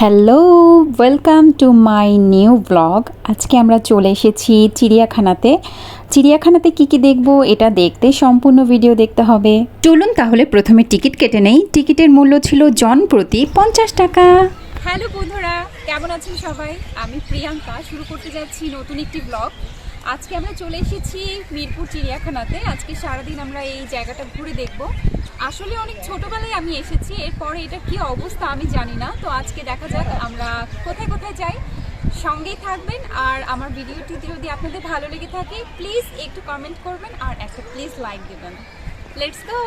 Hello, welcome to my new blog. আজকে আমরা চলে এসেছি চিড়িয়াখানাতে। চিড়িয়াখানাতে কি কি দেখব এটা দেখতে সম্পূর্ণ ভিডিও দেখতে হবে। চলুন তাহলে প্রথমে টিকিট কেটে নেই। টিকিটের মূল্য ছিল জন প্রতি 50 টাকা। হ্যালো বন্ধুরা, কেমন আছেন সবাই? আমি প্রিয়াঙ্কা শুরু করতে যাচ্ছি নতুন একটি ব্লগ। আজকে আমরা চলে এসেছি মিরপুর চিড়িয়াখানাতে। আজকে সারাদিন আমরা এই জায়গাটা ঘুরে দেখব। আসলে অনেক ছোটোবেলায় আমি এসেছি, এরপরে এটা কি অবস্থা আমি জানি না। তো আজকে দেখা যাক আমরা কোথায় কোথায় যাই। সঙ্গেই থাকবেন, আর আমার ভিডিওটি যদি আপনাদের ভালো লেগে থাকে প্লিজ একটু কমেন্ট করবেন আর একটা প্লিজ লাইক দেবেন। Let's go.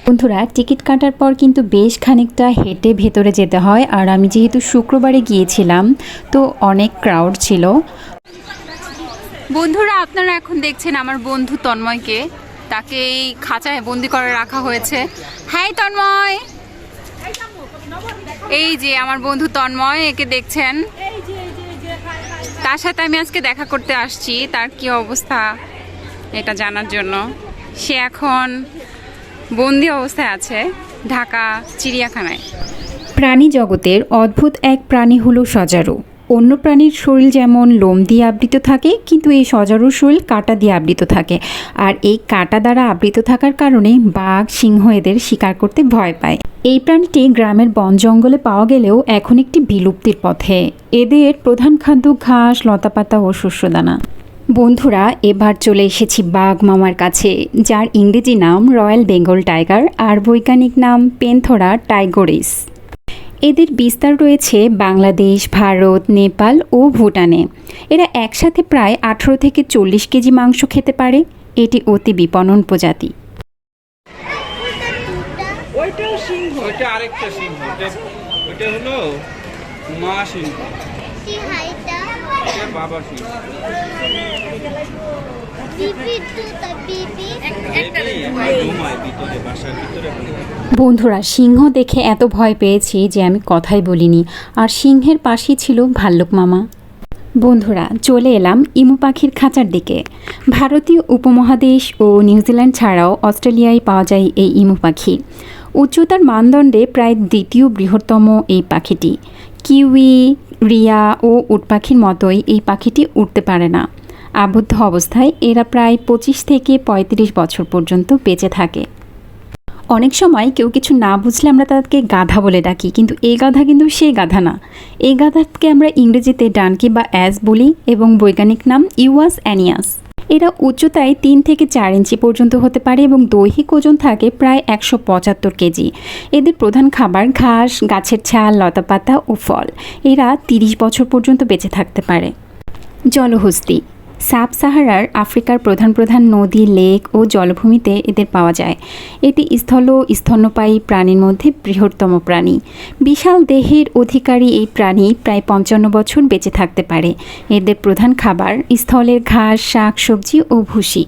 বন্ধুরা, টিকিট কাটার পর কিন্তু বেশ খানিকটা হেঁটে ভেতরে যেতে হয়। আর আমি যেহেতু শুক্রবারে গিয়েছিলাম তো অনেক ক্রাউড ছিল। বন্ধুরা, আপনারা এখন দেখছেন আমার বন্ধু তন্ময়কে। তাকে এই খাঁচায় বন্দি করে রাখা হয়েছে। হ্যাঁ তন্ময়, এই যে আমার বন্ধু তন্ময়, একে দেখছেন। তার সাথে আমি আজকে দেখা করতে আসছি, তার কি অবস্থা এটা জানার জন্য। সে এখন বন্দি অবস্থায় আছে ঢাকা চিড়িয়াখানায়। প্রাণী জগতের অদ্ভুত এক প্রাণী হলো সজারু। অন্য প্রাণীর শরীর যেমন লোম দিয়ে আবৃত থাকে, কিন্তু এই সজারুর শরীর কাঁটা দিয়ে আবৃত থাকে। আর এই কাঁটা দ্বারা আবৃত থাকার কারণে বাঘ, সিংহ এদের শিকার করতে ভয় পায়। এই প্রাণীটি গ্রামের বন জঙ্গলে পাওয়া গেলেও এখন একটি বিলুপ্তির পথে। এদের প্রধান খাদ্য ঘাস, লতাপাতা ও শস্যদানা। বন্ধুরা, এবার চলে এসেছি বাঘ মামার কাছে, যার ইংরেজি নাম রয়্যাল বেঙ্গল টাইগার আর বৈজ্ঞানিক নাম পেন্থোরা টাইগোরিস। এদের বিস্তার রয়েছে বাংলাদেশ, ভারত, নেপাল ও ভুটানে। এরা একসাথে প্রায় 18 থেকে 40 কেজি মাংস খেতে পারে। এটি অতি বিপণন প্রজাতি। ওইটাও সিংহ, ওইটা আরেকটা সিংহ, ওইটা হলো মা সিংহ, এটা বাবা সিংহ। বন্ধুরা, সিংহ দেখে এত ভয় পেয়েছি যে আমি কথাই বলিনি। আর সিংহের পাশেই ছিল ভাল্লুক মামা। বন্ধুরা, চলে এলাম ইমু পাখির খাঁচার দিকে। ভারতীয় উপমহাদেশ ও নিউজিল্যান্ড ছাড়াও অস্ট্রেলিয়ায় পাওয়া যায় এই ইমু পাখি। উচ্চতার মানদণ্ডে প্রায় দ্বিতীয় বৃহত্তম এই পাখিটি। কিউই, রিয়া ও উট পাখির মতোই এই পাখিটি উড়তে পারে না। আবদ্ধ অবস্থায় এরা প্রায় 25 থেকে 35 বছর পর্যন্ত বেঁচে থাকে। অনেক সময় কেউ কিছু না বুঝলে আমরা তাদেরকে গাধা বলে ডাকি, কিন্তু এই গাধা কিন্তু সেই গাধা না। এই গাধাকে আমরা ইংরেজিতে ডানকি বা অ্যাস বলি এবং বৈজ্ঞানিক নাম ইউয়াস অ্যানিয়াস। এরা উচ্চতায় 3 থেকে 4 ইঞ্চি পর্যন্ত হতে পারে এবং দৈহিক ওজন থাকে প্রায় 175 কেজি। এদের প্রধান খাবার ঘাস, গাছের ছাল, লতাপাতা ও ফল। এরা 30 বছর পর্যন্ত বেঁচে থাকতে পারে। জলহস্তি। সাব সাহারার আফ্রিকার প্রধান প্রধান নদী, লেক ও জলভূমিতে এদের পাওয়া যায়। এটি স্থল ও স্তন্যপায়ী প্রাণীর মধ্যে বৃহত্তম প্রাণী। বিশাল দেহের অধিকারী এই প্রাণী প্রায় 55 বছর বেঁচে থাকতে পারে। এদের প্রধান খাবার স্থলের ঘাস, শাক সবজি ও ভুসি।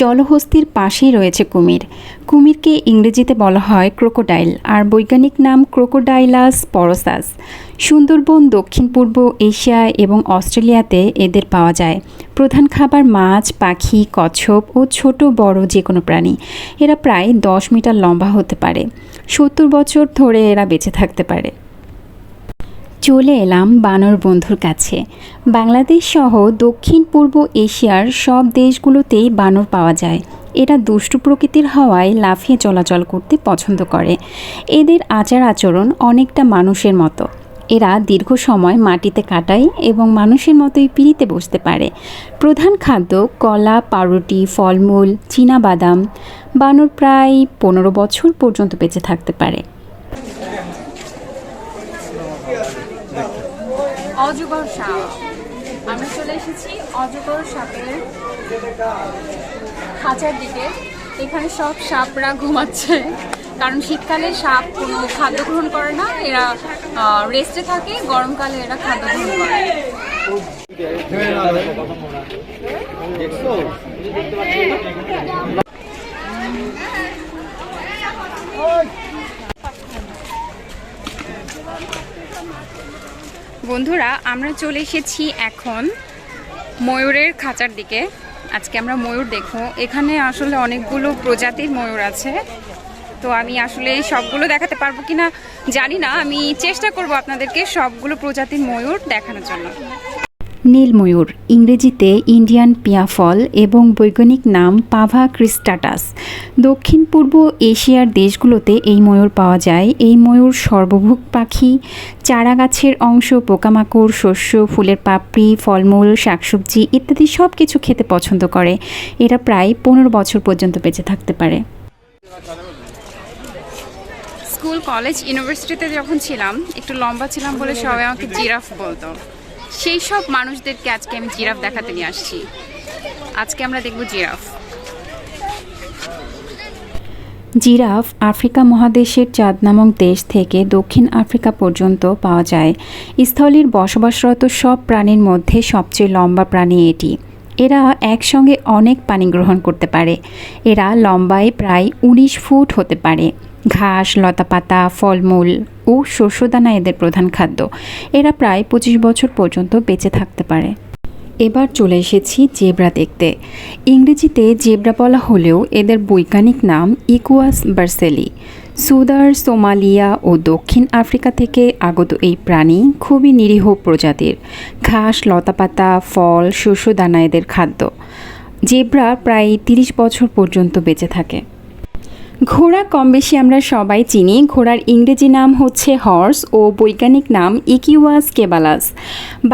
জলহস্তির পাশেই রয়েছে কুমির। কুমিরকে ইংরেজিতে বলা হয় ক্রোকোডাইল আর বৈজ্ঞানিক নাম ক্রোকোডাইলাস পরোসাস। সুন্দরবন, দক্ষিণ পূর্ব এশিয়া এবং অস্ট্রেলিয়াতে এদের পাওয়া যায়। প্রধান খাবার মাছ, পাখি, কচ্ছপ ও ছোট বড় যে কোনো প্রাণী। এরা প্রায় 10 মিটার লম্বা হতে পারে। 70 বছর ধরে এরা বেঁচে থাকতে পারে। চলে এলাম বানর বন্ধুর কাছে। বাংলাদেশ সহ দক্ষিণ পূর্ব এশিয়ার সব দেশগুলোতেই বানর পাওয়া যায়। এরা দুষ্টু প্রকৃতির হওয়ায় লাফিয়ে চলাচল করতে পছন্দ করে। এদের আচার আচরণ অনেকটা মানুষের মতো। এরা দীর্ঘ সময় মাটিতে কাটায় এবং মানুষের মতোই পিঁড়িতে বসতে পারে। প্রধান খাদ্য কলা, পাউরুটি, ফলমূল, চীনাবাদাম। বানর প্রায় 15 বছর পর্যন্ত বেঁচে থাকতে পারে। অজগর সাপ। আমরা চলে এসেছি অজগর সাপের খাঁচার দিকে। এখানে সব সাপরা ঘুমাচ্ছে, কারণ শীতকালে সাপ কোনো খাদ্য গ্রহণ করে না। এরা রেস্টে থাকে, গরমকালে এরা খাদ্য গ্রহণ করে। বন্ধুরা, আমরা চলে এসেছি এখন ময়ূরের খাঁচার দিকে। আজকে আমরা ময়ূর দেখব। এখানে আসলে অনেকগুলো প্রজাতির ময়ূর আছে। তো আমি আসলে সবগুলো দেখাতে পারবো কিনা জানি না, আমি চেষ্টা করব আপনাদেরকে সবগুলো প্রজাতির ময়ূর দেখানোর জন্য। নীল ময়ূর, ইংরেজিতে ইন্ডিয়ান পিয়াফল এবং বৈজ্ঞানিক নাম পাভা ক্রিস্টাটাস। দক্ষিণ পূর্ব এশিয়ার দেশগুলোতে এই ময়ূর পাওয়া যায়। এই ময়ূর সর্বভুক পাখি, চারা গাছের অংশ, পোকামাকড়, শস্য, ফুলের পাপড়ি, ফলমূল, শাকসবজি ইত্যাদি সব কিছু খেতে পছন্দ করে। এরা প্রায় 15 বছর পর্যন্ত বেঁচে থাকতে পারে। স্কুল, কলেজ, ইউনিভার্সিটিতে যখন ছিলাম একটু লম্বা ছিলাম বলে সবাই আমাকে জিরাফ বলতো। সেই সব মানুষদেরকে আজকে আমি জিরাফ দেখাতে নিয়ে আসছি। আজকে আমরা দেখব জিরাফ। জিরাফ আফ্রিকা মহাদেশের চাদ নামক দেশ থেকে দক্ষিণ আফ্রিকা পর্যন্ত পাওয়া যায়। স্থলের বসবাসরত সব প্রাণীর মধ্যে সবচেয়ে লম্বা প্রাণী এটি। এরা একসঙ্গে অনেক পানি গ্রহণ করতে পারে। এরা লম্বায় প্রায় 19 ফুট হতে পারে। ঘাস, লতাপাতা, ফলমূল ও শস্যদানা এদের প্রধান খাদ্য। এরা প্রায় 25 বছর পর্যন্ত বেঁচে থাকতে পারে। এবার চলে এসেছি জেব্রা দেখতে। ইংরেজিতে জেব্রা বলা হলেও এদের বৈজ্ঞানিক নাম ইকুয়াস বার্সেলি। সুদান, সোমালিয়া ও দক্ষিণ আফ্রিকা থেকে আগত এই প্রাণী খুবই নিরীহ প্রজাতির। ঘাস, লতাপাতা, ফল, শস্যদানা এদের খাদ্য। জেব্রা প্রায় 30 বছর পর্যন্ত বেঁচে থাকে। ঘোড়া কম বেশি আমরা সবাই চিনি। ঘোড়ার ইংরেজি নাম হচ্ছে হর্স ও বৈজ্ঞানিক নাম ইকিউয়াস কেবালাস।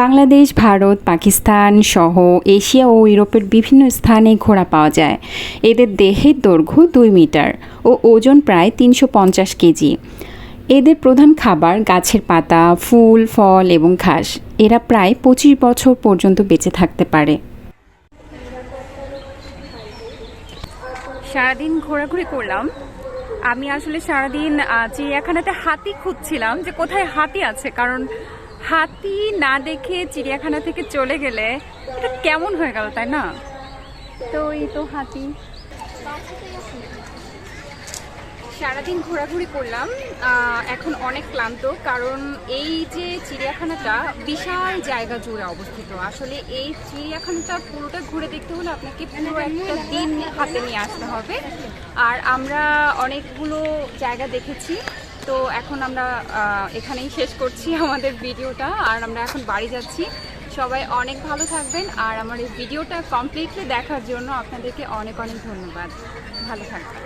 বাংলাদেশ, ভারত, পাকিস্তান সহ এশিয়া ও ইউরোপের বিভিন্ন স্থানে ঘোড়া পাওয়া যায়। এদের দেহের দৈর্ঘ্য 2 মিটার ও ওজন প্রায় 350 কেজি। এদের প্রধান খাবার গাছের পাতা, ফুল, ফল এবং ঘাস। এরা প্রায় 25 বছর পর্যন্ত বেঁচে থাকতে পারে। সারাদিন ঘোরাঘুরি করলাম। আমি আসলে সারাদিন চিড়িয়াখানাতে হাতি খুঁজছিলাম যে কোথায় হাতি আছে, কারণ হাতি না দেখে চিড়িয়াখানা থেকে চলে গেলে এটা কেমন হয়ে গেল, তাই না? তো এই তো হাতি। সারাদিন ঘোরাঘুরি করলাম, এখন অনেক ক্লান্ত, কারণ এই যে চিড়িয়াখানাটা বিশাল জায়গা জুড়ে অবস্থিত। আসলে এই চিড়িয়াখানাটা পুরোটা ঘুরে দেখতে হলে আপনাকে পুরো একটা দিন হাতে নিয়ে আসতে হবে। আর আমরা অনেকগুলো জায়গা দেখেছি, তো এখন আমরা এখানেই শেষ করছি আমাদের ভিডিওটা। আর আমরা এখন বাড়ি যাচ্ছি। সবাই অনেক ভালো থাকবেন, আর আমার এই ভিডিওটা কমপ্লিটলি দেখার জন্য আপনাদেরকে অনেক অনেক ধন্যবাদ। ভালো থাকবেন।